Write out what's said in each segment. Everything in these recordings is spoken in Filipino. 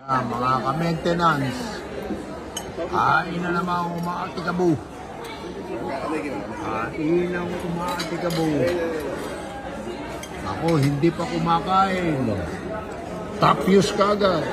Mga ka-maintenance, kain na naman umaatikabo. Kain na umaatikabo. Ako, hindi pa kumakain. Tapos kagad.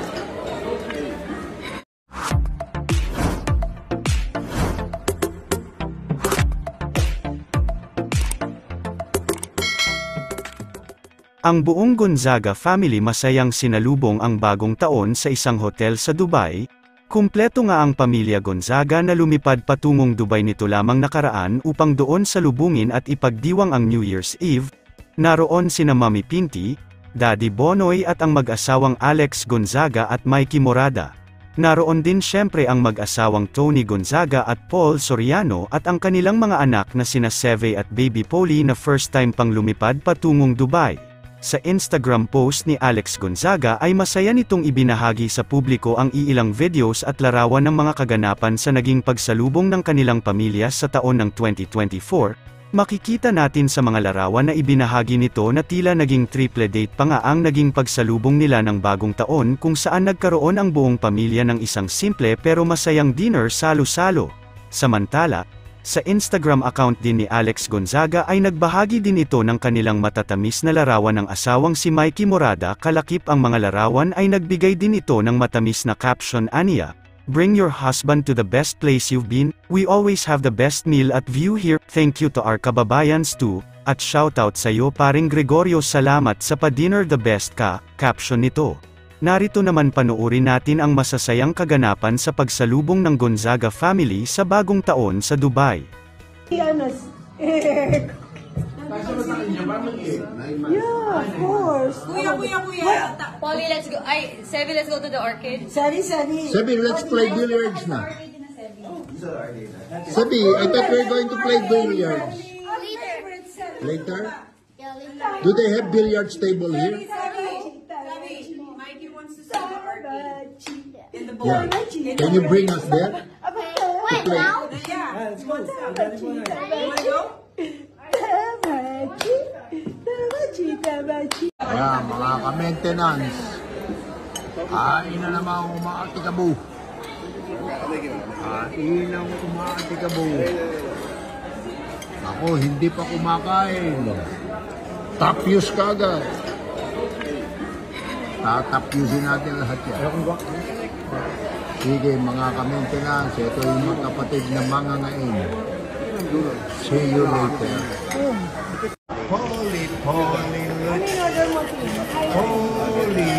Ang buong Gonzaga family masayang sinalubong ang bagong taon sa isang hotel sa Dubai. Kumpleto nga ang pamilya Gonzaga na lumipad patungong Dubai nito lamang nakaraan upang doon salubungin at ipagdiwang ang New Year's Eve. Naroon sina Mami Pinti, Daddy Bonoy at ang mag-asawang Alex Gonzaga at Mikey Morada. Naroon din syempre ang mag-asawang Tony Gonzaga at Paul Soriano at ang kanilang mga anak na sina Seve at Baby Polly na first time pang lumipad patungong Dubai. Sa Instagram post ni Alex Gonzaga ay masaya nitong ibinahagi sa publiko ang iilang videos at larawan ng mga kaganapan sa naging pagsalubong ng kanilang pamilya sa taon ng 2024. Makikita natin sa mga larawan na ibinahagi nito na tila naging triple date pa nga ang naging pagsalubong nila ng bagong taon kung saan nagkaroon ang buong pamilya ng isang simple pero masayang dinner salo-salo. Samantala, sa Instagram account din ni Alex Gonzaga ay nagbahagi din ito ng kanilang matatamis na larawan ng asawang si Mikey Morada. Kalakip ang mga larawan ay nagbigay din ito ng matamis na caption aniya, "Bring your husband to the best place you've been, we always have the best meal at view here, thank you to our kababayans too, at shoutout sa iyo paring Gregorio, salamat sa pa-dinner the best ka," caption nito. Narito naman panoorin natin ang masasayang kaganapan sa pagsalubong ng Gonzaga family sa bagong taon sa Dubai. Yeah, of course. Kuya. Polly, let's go. Sevi, let's go to the arcade. Sevi. Sebi, let's play billiards na. Sebi, I thought we were going to play billiards. Later? Do they have billiards table here? Yeah. Can you bring us there? Wait, now? Kaya mga ka-maintenance, kain na naman umaatikabo. Kain na umaatikabo. Ako, hindi pa kumakain. Tapos kagad. Tatapyusin natin lahat yan. Sige mga ka-maintenance, ito yung mga kapatid na mga ngayon. See you later. Holy Lutz. Holy Lutz. Holy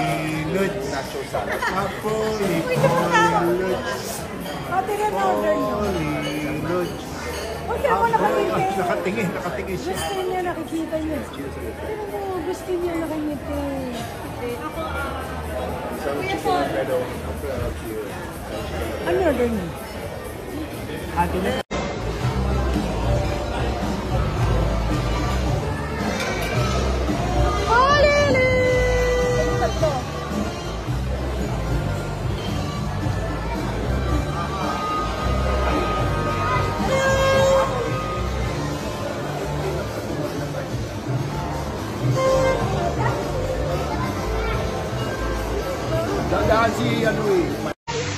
Lutz. Holy Lutz. Okay, ako nakatingin. Nakatingin siya. Gusto niya, nakikita niya. Gusto niya nakikita. Ano order niyo? Ate na. Dadaan si ano eh.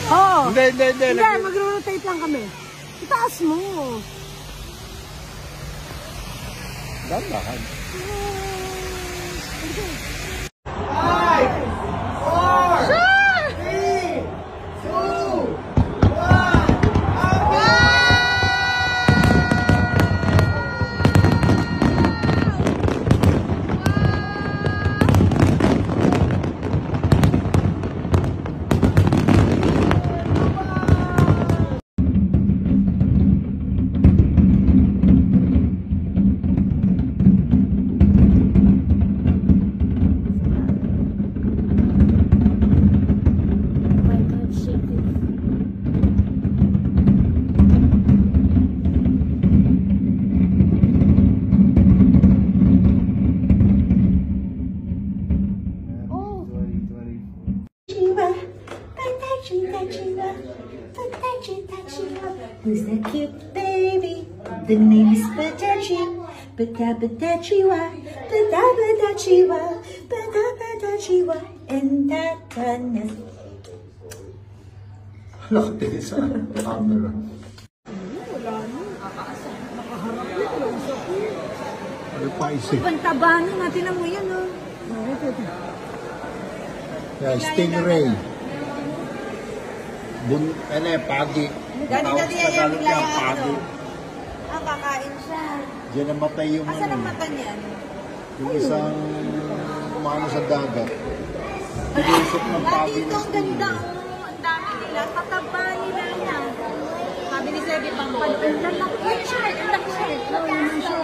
Oo. Hindi. Magro-rotate lang kami. Itaas mo. Dandahan. 5, 4, 3, 2, 1. Who's that cute baby? The name is Padachi. Padachiwa. Padachiwa. Padachiwa. And that Nakatingin sa camera. Ano pa isip? Pantabanan natin ang mo yan, oh. Yeah, stingray. Pagi. Dati yan yung bigla yung pagi. kakain siya. Diyan namatay yung Asan ang mata niyan? yung isang umano sa dagat. Pinusok ng pagi. Dito ang ganda, oh. Ang dami nila. Kataba nila yan. Sabi ni Sebi pang mo. Ang lalaki siya. Ang laki siya.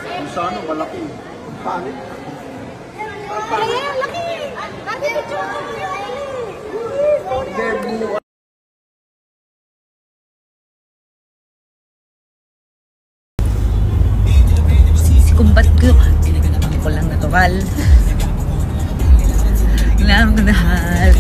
Yung sa ano, malaki. Pangit. Kaya, laki. Dati yung tsura mo yan. Kumbat ko. Ako lang natural. Kailangan ko nahal.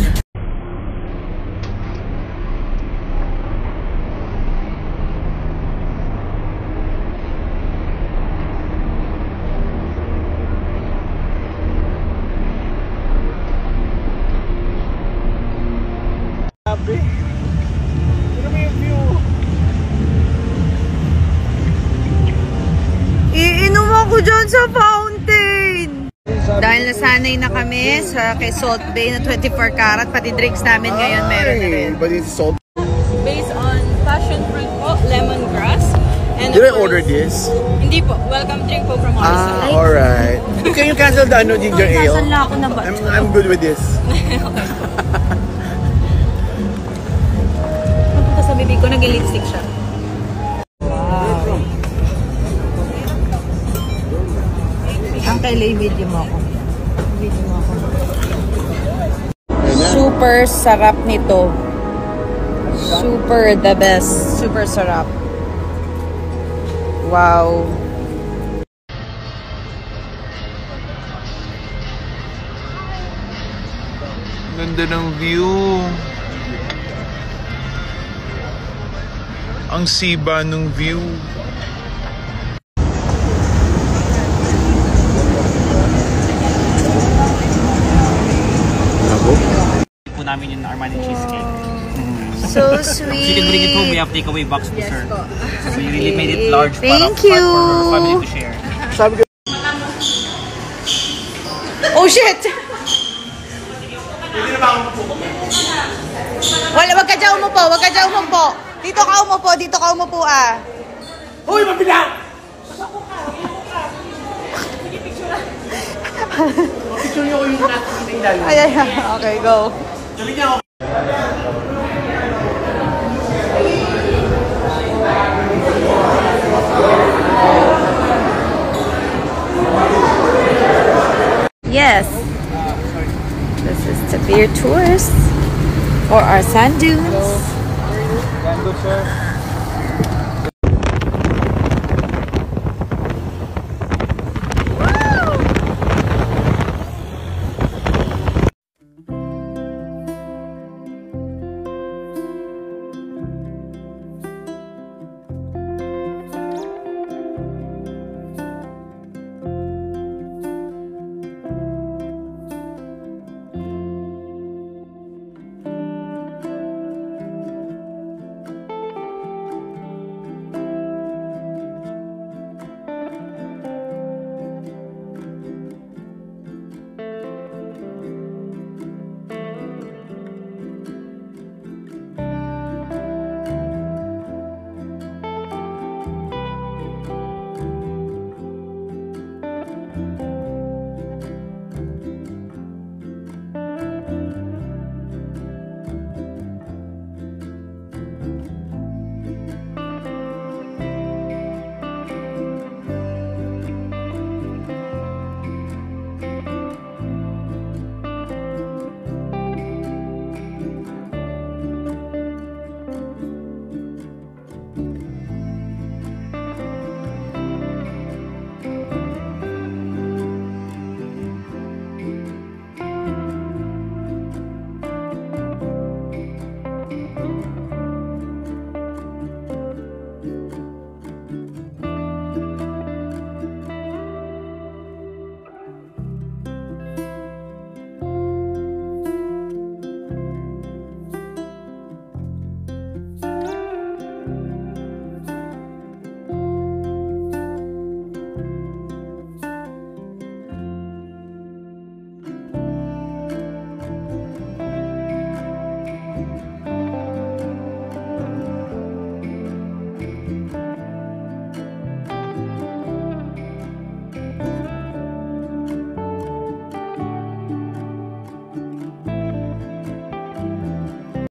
Iinom ako dyan sa fountain! Dahil nasanay na kami sa kay Salt Bay na 24 karat, pati drinks namin ngayon meron na rin. But it's salt. Based on passion fruit po, lemongrass. And Did I of order course- this? Hindi po. Welcome drink po from our side. Alright. Can you cancel the ginger ale? Nasanla ako na ba? I'm good with this. Punta sa bibig ko, nag-lipstick siya. Ang kailay video mo ako. Video mo ako. Super sarap nito. Super the best. Super sarap. Wow. Ganda ng view. Ang siba ng view. po namin yung Armani cheesecake. So If you sweet. can bring it home, we have takeaway box to serve. So we really made it large Thank for you. our family to share. Oh shit! Wala, wag ka dyan umupo, wag ka dyan umupo. Dito ka umupo ah. Uy, mabilang! Picture niyo ko yung ilalim. Ay, okay, go. Sabi niya ako. Yes. This is the beer tours for our sand dunes. Good, sir.